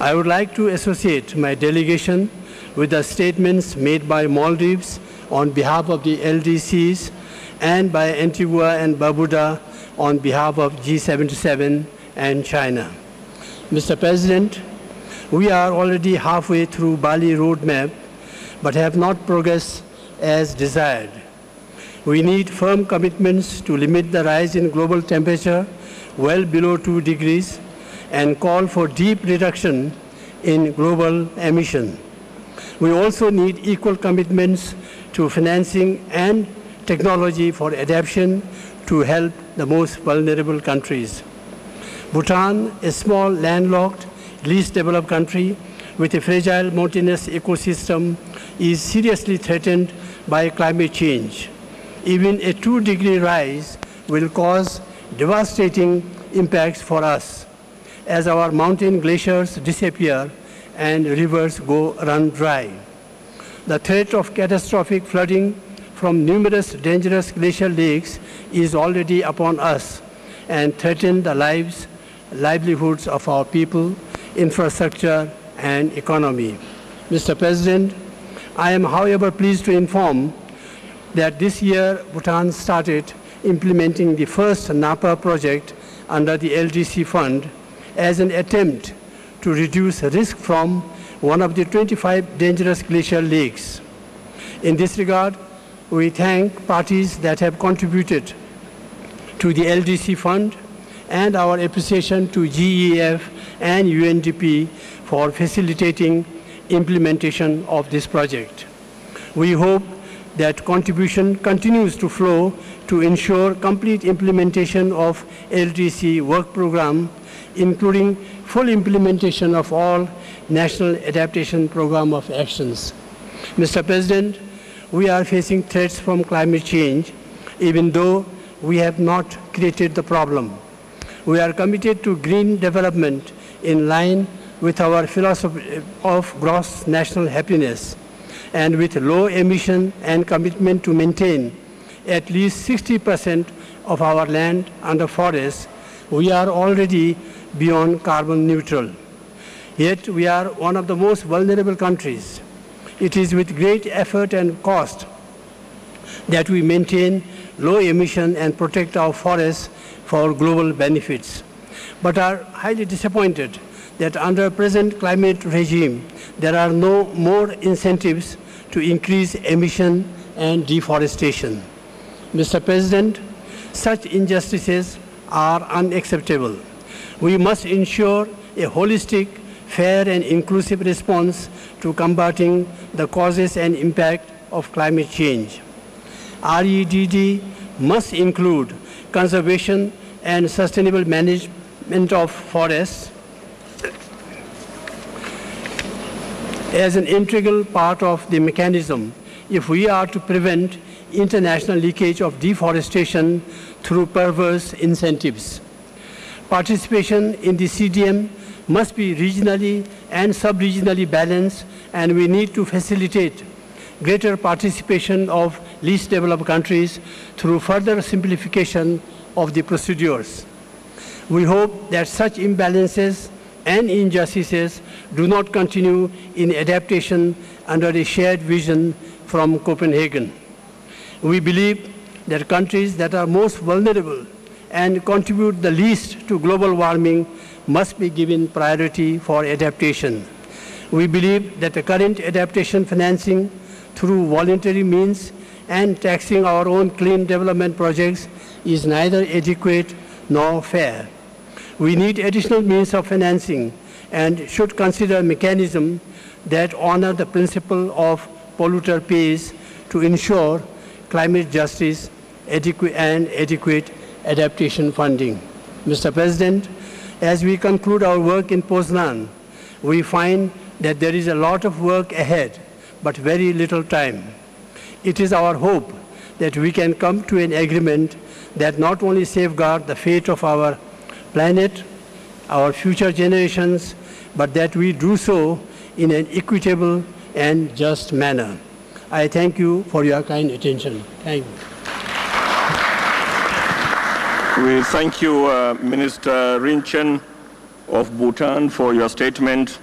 I would like to associate my delegation with the statements made by Maldives on behalf of the LDCs and by Antigua and Barbuda on behalf of G77 and China. Mr. President, we are already halfway through Bali roadmap, but have not progressed as desired. We need firm commitments to limit the rise in global temperature well below 2 degrees and call for deep reduction in global emission. We also need equal commitments to financing and technology for adaptation to help the most vulnerable countries. Bhutan, a small, landlocked, least developed country with a fragile mountainous ecosystem, is seriously threatened by climate change. Even a 2-degree rise will cause devastating impacts for us as our mountain glaciers disappear and rivers run dry. The threat of catastrophic flooding from numerous dangerous glacial lakes is already upon us and threatens the livelihoods of our people, infrastructure, and economy. Mr. President, I am, however, pleased to inform that this year Bhutan started implementing the first NAPA project under the LDC fund as an attempt to reduce risk from one of the 25 dangerous glacial lakes. In this regard, we thank parties that have contributed to the LDC fund and our appreciation to GEF and UNDP for facilitating implementation of this project. We hope that contribution continues to flow to ensure complete implementation of LDC work program, including full implementation of all National Adaptation Program of Actions. Mr. President, we are facing threats from climate change, even though we have not created the problem. We are committed to green development in line with our philosophy of gross national happiness, and with low emission and commitment to maintain at least 60% of our land under forests, we are already beyond carbon neutral. Yet we are one of the most vulnerable countries. It is with great effort and cost that we maintain low emission and protect our forests for global benefits, but are highly disappointed that under present climate regime, there are no more incentives to increase emission and deforestation. Mr. President, such injustices are unacceptable. We must ensure a holistic, fair, and inclusive response to combating the causes and impact of climate change. REDD must include conservation and sustainable management of forests as an integral part of the mechanism if we are to prevent international leakage of deforestation through perverse incentives. Participation in the CDM must be regionally and sub-regionally balanced, and we need to facilitate greater participation of least developed countries through further simplification of the procedures. We hope that such imbalances and injustices do not continue in adaptation under a shared vision from Copenhagen. We believe that countries that are most vulnerable and contribute the least to global warming must be given priority for adaptation. We believe that the current adaptation financing through voluntary means and taxing our own clean development projects is neither adequate nor fair. We need additional means of financing and should consider mechanisms that honor the principle of polluter pays to ensure climate justice and adequate adaptation funding. Mr. President, as we conclude our work in Poznan, we find that there is a lot of work ahead, but very little time. It is our hope that we can come to an agreement that not only safeguards the fate of our planet, our future generations, but that we do so in an equitable and just manner. I thank you for your kind attention. Thank you. We thank you, Minister Rinchen of Bhutan, for your statement.